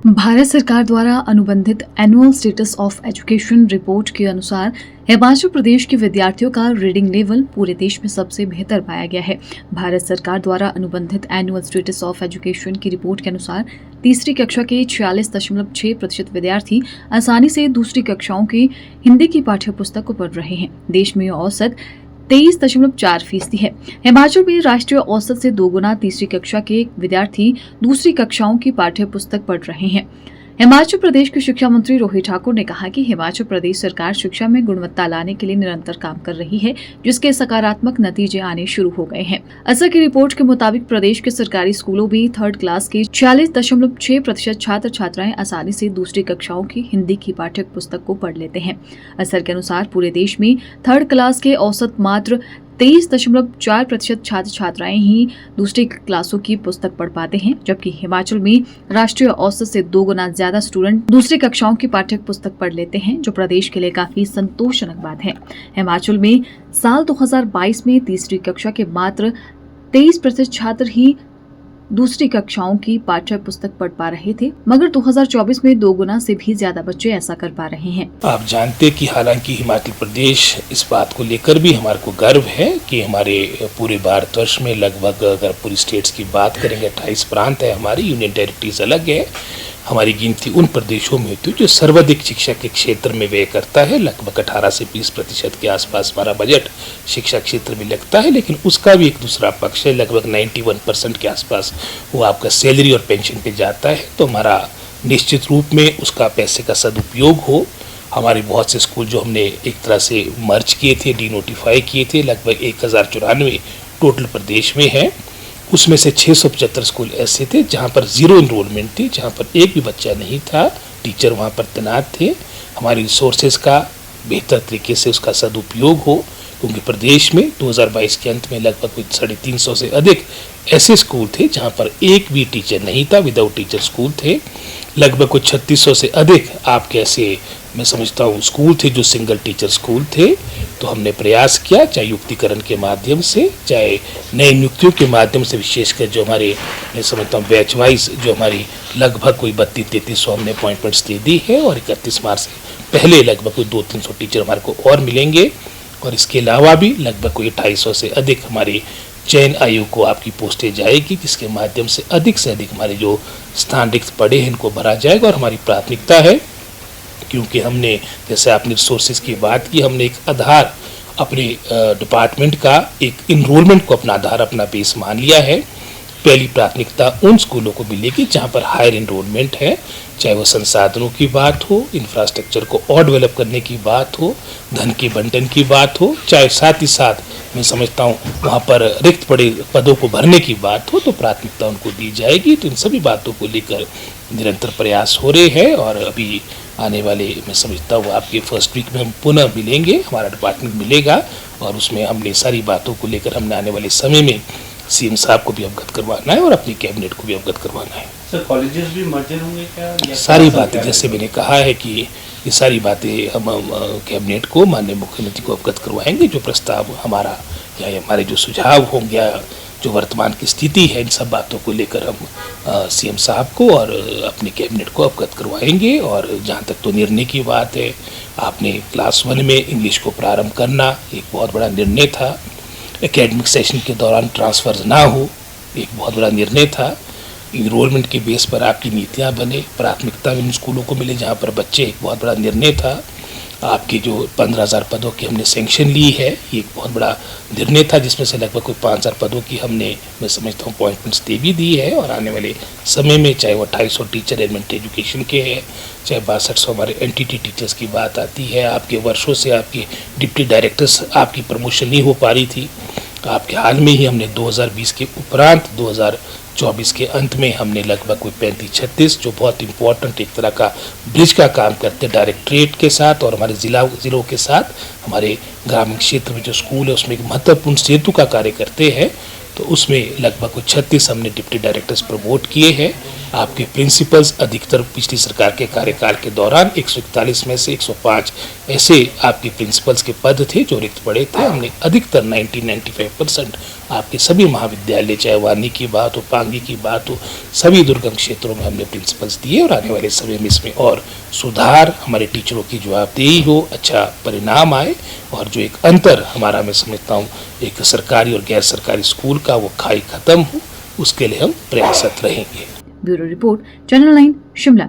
भारत सरकार द्वारा अनुबंधित annual status of education report के अनुसार हिमाचल प्रदेश के विद्यार्थियों का रीडिंग लेवल पूरे देश में सबसे बेहतर पाया गया है। भारत सरकार द्वारा अनुबंधित एनुअल स्टेटस ऑफ एजुकेशन की रिपोर्ट के अनुसार तीसरी कक्षा के 46.6% विद्यार्थी आसानी से दूसरी कक्षाओं की हिंदी की पाठ्य पुस्तक को पढ़ रहे हैं। देश में औसत 23.4% है। हिमाचल में राष्ट्रीय औसत से दोगुना तीसरी कक्षा के विद्यार्थी दूसरी कक्षाओं की पाठ्य पुस्तक पढ़ रहे हैं। हिमाचल प्रदेश के शिक्षा मंत्री रोहित ठाकुर ने कहा कि हिमाचल प्रदेश सरकार शिक्षा में गुणवत्ता लाने के लिए निरंतर काम कर रही है, जिसके सकारात्मक नतीजे आने शुरू हो गए हैं। असर की रिपोर्ट के मुताबिक प्रदेश के सरकारी स्कूलों में 3rd क्लास के 46.6% छात्र छात्राएं आसानी से दूसरी कक्षाओं की हिंदी की पाठ्य पुस्तक को पढ़ लेते हैं। असर के अनुसार पूरे देश में 3rd क्लास के औसत मात्र 23.4% छात्र छात्राएं ही दूसरी क्लासों की पुस्तक पढ़ पाते हैं, जबकि हिमाचल में राष्ट्रीय औसत से 2 गुना ज्यादा स्टूडेंट दूसरी कक्षाओं की पाठ्य पुस्तक पढ़ लेते हैं, जो प्रदेश के लिए काफी संतोषजनक बात है। हिमाचल में साल 2022 में तीसरी कक्षा के मात्र 23% छात्र ही दूसरी कक्षाओं की पाठ्य पुस्तक पढ़ पा रहे थे, मगर 2024 में 2 गुना से भी ज्यादा बच्चे ऐसा कर पा रहे हैं। आप जानते कि हालांकि हिमाचल प्रदेश इस बात को लेकर भी हमारे को गर्व है कि हमारे पूरे भारतवर्ष में लगभग, अगर पूरी स्टेट्स की बात करेंगे, 28 प्रांत है, हमारी यूनियन टेरिटरीज अलग है। हमारी गिनती उन प्रदेशों में होती है जो सर्वाधिक शिक्षा के क्षेत्र में व्यय करता है। लगभग 18 से 20% के आसपास हमारा बजट शिक्षा क्षेत्र में लगता है, लेकिन उसका भी एक दूसरा पक्ष है। लगभग 91% के आसपास वो आपका सैलरी और पेंशन पे जाता है। तो हमारा निश्चित रूप में उसका पैसे का सदुपयोग हो। हमारे बहुत से स्कूल जो हमने एक तरह से मर्ज किए थे, डीनोटिफाई किए थे, लगभग 1094 टोटल प्रदेश में है। उसमें से 675 स्कूल ऐसे थे जहाँ पर 0 इनरोलमेंट थी, जहाँ पर एक भी बच्चा नहीं था, टीचर वहाँ पर तैनात थे। हमारी रिसोर्सेज का बेहतर तरीके से उसका सदुपयोग हो, क्योंकि प्रदेश में 2022 के अंत में लगभग कुछ 350 से अधिक ऐसे स्कूल थे जहाँ पर एक भी टीचर नहीं था, विदाउट टीचर स्कूल थे। लगभग कुछ 3600 से अधिक आपके ऐसे मैं समझता हूँ स्कूल थे जो सिंगल टीचर स्कूल थे। तो हमने प्रयास किया, चाहे युक्तिकरण के माध्यम से, चाहे नई नियुक्तियों के माध्यम से, विशेषकर जो हमारे मैं समझता हूँ बैच वाइज जो हमारी लगभग कोई 32-3300 हमने अपॉइंटमेंट्स दे दी है, और 31 मार्च से पहले लगभग कोई 200-300 टीचर हमारे को और मिलेंगे। और इसके अलावा भी लगभग कोई 250 से अधिक हमारे चयन आयोग को आपकी पोस्टें जाएगी, जिसके माध्यम से अधिक हमारे जो स्थान रिक्त पड़े हैं इनको भरा जाएगा। और हमारी प्राथमिकता है, क्योंकि हमने, जैसे आपने रिसोर्सेज की बात की, हमने एक आधार अपने डिपार्टमेंट का, एक इनरोलमेंट को अपना आधार, अपना बेस मान लिया है। पहली प्राथमिकता उन स्कूलों को मिलेगी जहाँ पर हायर इनरोलमेंट है, चाहे वो संसाधनों की बात हो, इंफ्रास्ट्रक्चर को और डेवलप करने की बात हो, धन के बंटन की बात हो, चाहे साथ ही साथ मैं समझता हूँ वहाँ पर रिक्त पड़े पदों को भरने की बात हो, तो प्राथमिकता उनको दी जाएगी। तो इन सभी बातों को लेकर निरंतर प्रयास हो रहे हैं, और अभी आने वाले मैं समझता हूँ आपके फर्स्ट वीक में हम पुनः मिलेंगे, हमारा डिपार्टमेंट मिलेगा, और उसमें हमने सारी बातों को लेकर हमने आने वाले समय में सीएम साहब को भी अवगत करवाना है और अपनी कैबिनेट को भी अवगत करवाना है। सर, कॉलेजेस भी मर्जर होंगे क्या? सारी बातें, जैसे मैंने कहा है कि ये सारी बातें हम कैबिनेट को, माननीय मुख्यमंत्री को अवगत करवाएंगे। जो प्रस्ताव हमारा या हमारे जो सुझाव होंगे, जो वर्तमान की स्थिति है, इन सब बातों को लेकर हम सीएम साहब को और अपनी कैबिनेट को अवगत करवाएंगे। और जहाँ तक तो निर्णय की बात है, आपने क्लास 1 में इंग्लिश को प्रारंभ करना एक बहुत बड़ा निर्णय था। एकेडमिक सेशन के दौरान ट्रांसफर ना हो, एक बहुत बड़ा निर्णय था। इनरोलमेंट के बेस पर आपकी नीतियाँ बने, प्राथमिकता उन स्कूलों को मिले जहाँ पर बच्चे, एक बहुत बड़ा निर्णय था। आपके जो 15,000 पदों की हमने सैंक्शन ली है, ये एक बहुत बड़ा निर्णय था, जिसमें से लगभग कोई 5,000 पदों की हमने मैं समझता हूँ अपॉइंटमेंट्स दे भी दी है। और आने वाले समय में चाहे वो 250 टीचर एलिमेंट्री एजुकेशन के हैं, चाहे 6200 हमारे एनटीटी टीचर्स की बात आती है। आपके वर्षों से आपके डिप्टी डायरेक्टर्स आपकी प्रमोशन नहीं हो पा रही थी। आपके हाल में ही हमने 2020 के उपरांत 2024 के अंत में हमने लगभग कोई 35-36 जो बहुत इंपॉर्टेंट एक तरह का ब्रिज का काम करते हैं डायरेक्टरेट के साथ और हमारे जिलों के साथ, हमारे ग्रामीण क्षेत्र में जो स्कूल है उसमें एक महत्वपूर्ण सेतु का कार्य करते हैं। तो उसमें लगभग कुछ 36 हमने डिप्टी डायरेक्टर्स प्रमोट किए हैं। आपके प्रिंसिपल्स अधिकतर पिछली सरकार के कार्यकाल के दौरान 141 में से 105 ऐसे आपके प्रिंसिपल्स के पद थे जो रिक्त पड़े थे। हमने अधिकतर 90-95% आपके सभी महाविद्यालय, चाहे वानी की बात हो, पांगी की बात हो, सभी दुर्गम क्षेत्रों में हमने प्रिंसिपल्स दिए और आने वाले समय में इसमें और सुधार, हमारे टीचरों की जवाबदेही हो, अच्छा परिणाम आए और जो एक अंतर हमारा, मैं समझता हूँ, एक सरकारी और गैर सरकारी स्कूल का वो खाई खत्म हो, उसके लिए हम प्रयासरत रहेंगे। Bureau report, channel 9 Shimla.